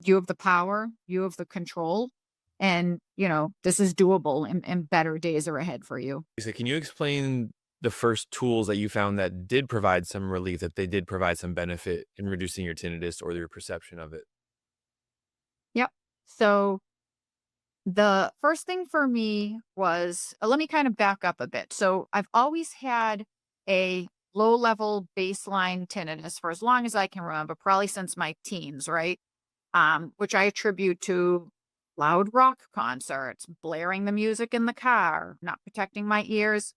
You have the power, you have the control, and, this is doable and better days are ahead for you. So can you explain the first tools that you found that did provide some relief, that they did provide some benefit in reducing your tinnitus or your perception of it? Yep. So the first thing for me was let me kind of back up a bit. So I've always had a low level baseline tinnitus for as long as I can remember, probably since my teens, right? Which I attribute to loud rock concerts, blaring the music in the car, not protecting my ears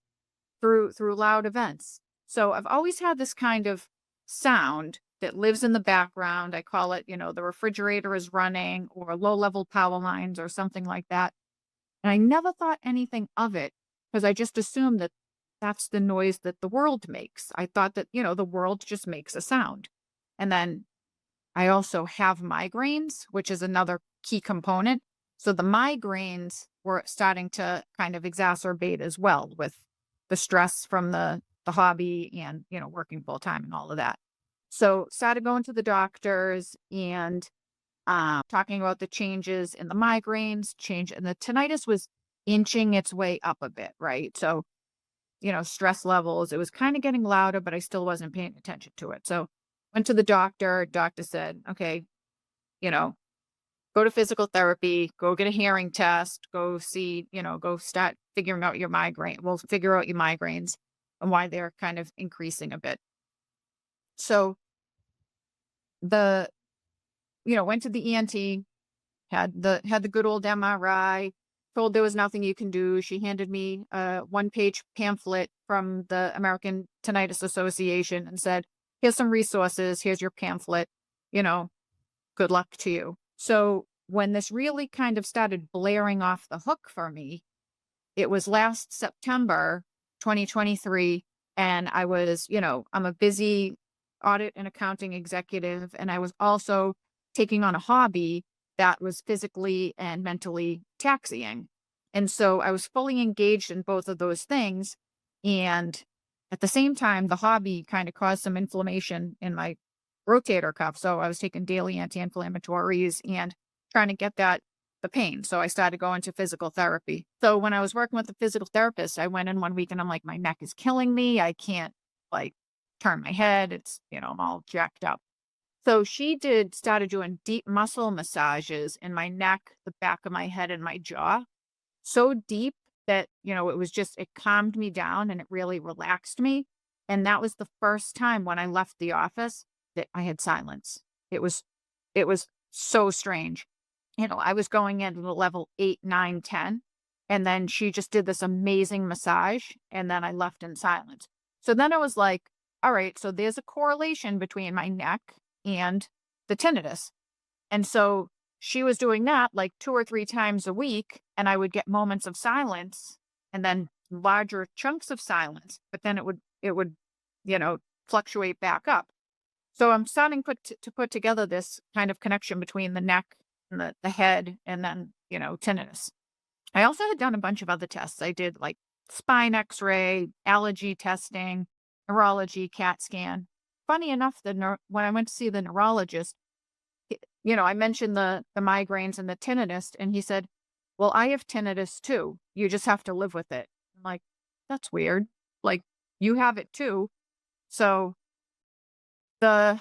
through loud events. So I've always had this kind of sound that lives in the background. I call it, the refrigerator is running or low level power lines or something like that. And I never thought anything of it because I just assumed that that's the noise that the world makes. I thought that, the world just makes a sound. And then I also have migraines, which is another key component. So the migraines were starting to kind of exacerbate as well with the stress from the hobby and, working full time and all of that. So started going to the doctors and talking about the changes in the migraines, change and the tinnitus was inching its way up a bit, right? So, stress levels, it was kind of getting louder, but I still wasn't paying attention to it. So went to the doctor. Doctor said, okay, you know, go to physical therapy, go get a hearing test, go see, go start figuring out your migraine. We'll figure out your migraines and why they're kind of increasing a bit. So the, went to the ENT, had the good old MRI, told there was nothing you can do. She handed me a one-page pamphlet from the American Tinnitus Association and said, here's some resources, here's your pamphlet, you know, good luck to you. So when this really kind of started blaring off the hook for me, it was last September 2023. And I was, I'm a busy audit and accounting executive. And I was also taking on a hobby that was physically and mentally taxing. And so I was fully engaged in both of those things. And at the same time, the hobby kind of caused some inflammation in my rotator cuff. So I was taking daily anti inflammatories and trying to get the pain. So I started going to physical therapy. So when I was working with the physical therapist, I went in one week and I'm like, my neck is killing me. I can't like turn my head. It's, I'm all jacked up. So she started doing deep muscle massages in my neck, the back of my head, and my jaw. So deep that, it calmed me down and it really relaxed me. And that was the first time when I left the office that I had silence. It was so strange. I was going into the level 8, 9, 10, and then she just did this amazing massage, and then I left in silence. So then I was like, all right, so there's a correlation between my neck and the tinnitus. And so she was doing that like 2 or 3 times a week, and I would get moments of silence and then larger chunks of silence, but then it would, you know, fluctuate back up. So I'm starting to put together this kind of connection between the neck and the head and then, tinnitus. I also had done a bunch of other tests. I did like spine x-ray, allergy testing, neurology, CAT scan. Funny enough, when I went to see the neurologist, I mentioned the migraines and the tinnitus, and he said, "Well, I have tinnitus too. You just have to live with it." I'm like, "That's weird. Like, you have it too." So the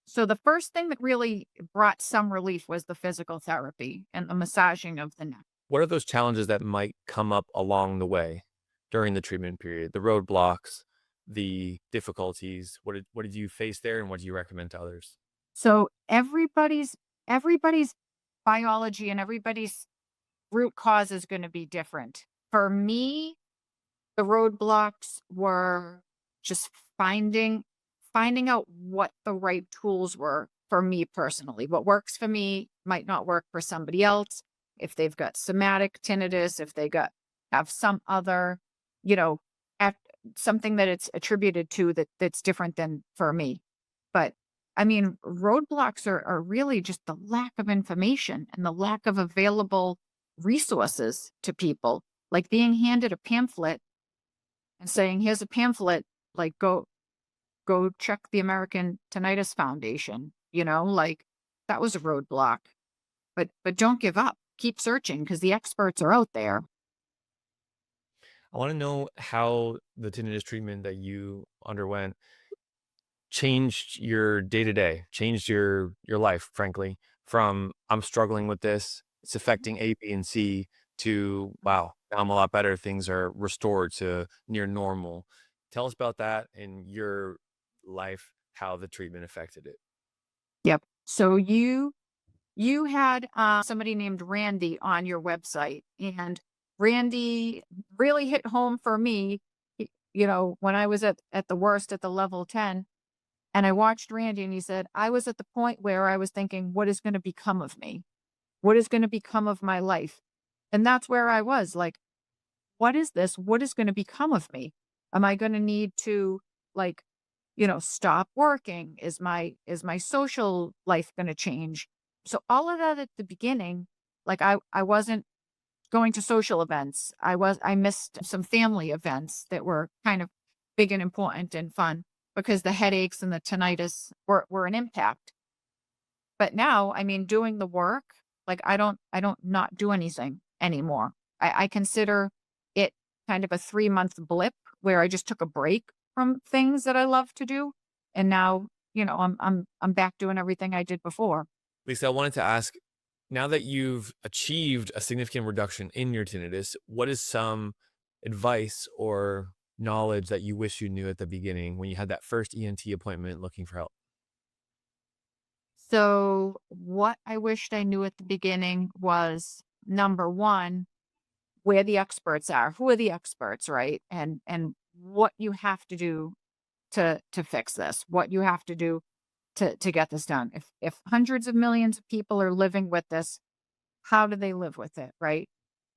so the first thing that really brought some relief was the physical therapy and the massaging of the neck. What are those challenges that might come up along the way during the treatment period? The roadblocks, the difficulties, what did you face there, and what do you recommend to others? So everybody's biology and everybody's root cause is going to be different. For me, the roadblocks were just finding out what the right tools were for me personally. What works for me might not work for somebody else. If they've got somatic tinnitus, if they have some other, you know, act, something that it's attributed to that's different than for me. But I mean, roadblocks are really just the lack of information and the lack of available resources to people. Like being handed a pamphlet and saying, "Here's a pamphlet, like, go check the American Tinnitus Foundation," like, that was a roadblock. But don't give up. Keep searching because the experts are out there. I want to know how the tinnitus treatment that you underwent changed your day to day, changed your life, frankly, from I'm struggling with this, it's affecting A, B, and C to wow, now I'm a lot better. Things are restored to near normal. Tell us about that in your life, how the treatment affected it. Yep. So you had somebody named Randy on your website, and Randy really hit home for me. When I was at the worst at the level 10, and I watched Randy, and he said I was at the point where I was thinking, what is going to become of me? What is going to become of my life? And that's where I was like, what is this? What is going to become of me? Am I going to need to like, stop working? Is my social life going to change? So all of that at the beginning, like I wasn't going to social events. I missed some family events that were kind of big and important and fun because the headaches and the tinnitus were an impact. But now, I mean, doing the work, like I don't not do anything anymore. I consider it kind of a 3-month blip where I just took a break from things that I love to do. And now, I'm back doing everything I did before. Lisa, I wanted to ask, now that you've achieved a significant reduction in your tinnitus, what is some advice or knowledge that you wish you knew at the beginning when you had that first ENT appointment looking for help? So what I wished I knew at the beginning was number one, where the experts are, who are the experts, right? And what you have to do to fix this, what you have to do to get this done. If hundreds of millions of people are living with this, how do they live with it, right?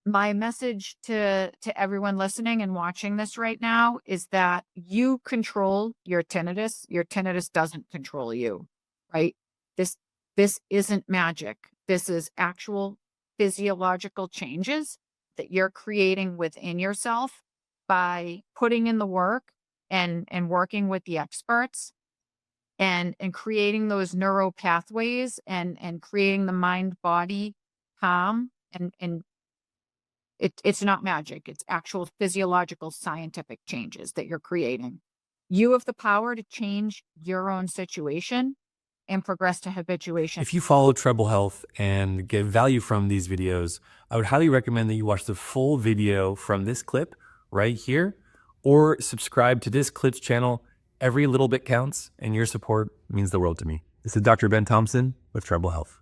My message to everyone listening and watching this right now is that you control your tinnitus. Your tinnitus doesn't control you, right? This this isn't magic. This is actual physiological changes that you're creating within yourself by putting in the work and working with the experts and creating those neural pathways and creating the mind body calm and it's not magic. It's actual physiological scientific changes that you're creating. You have the power to change your own situation and progress to habituation. If you follow Treble Health and get value from these videos, I would highly recommend that you watch the full video from this clip right here or subscribe to this clip's channel. Every little bit counts, and your support means the world to me. This is Dr. Ben Thompson with Treble Health.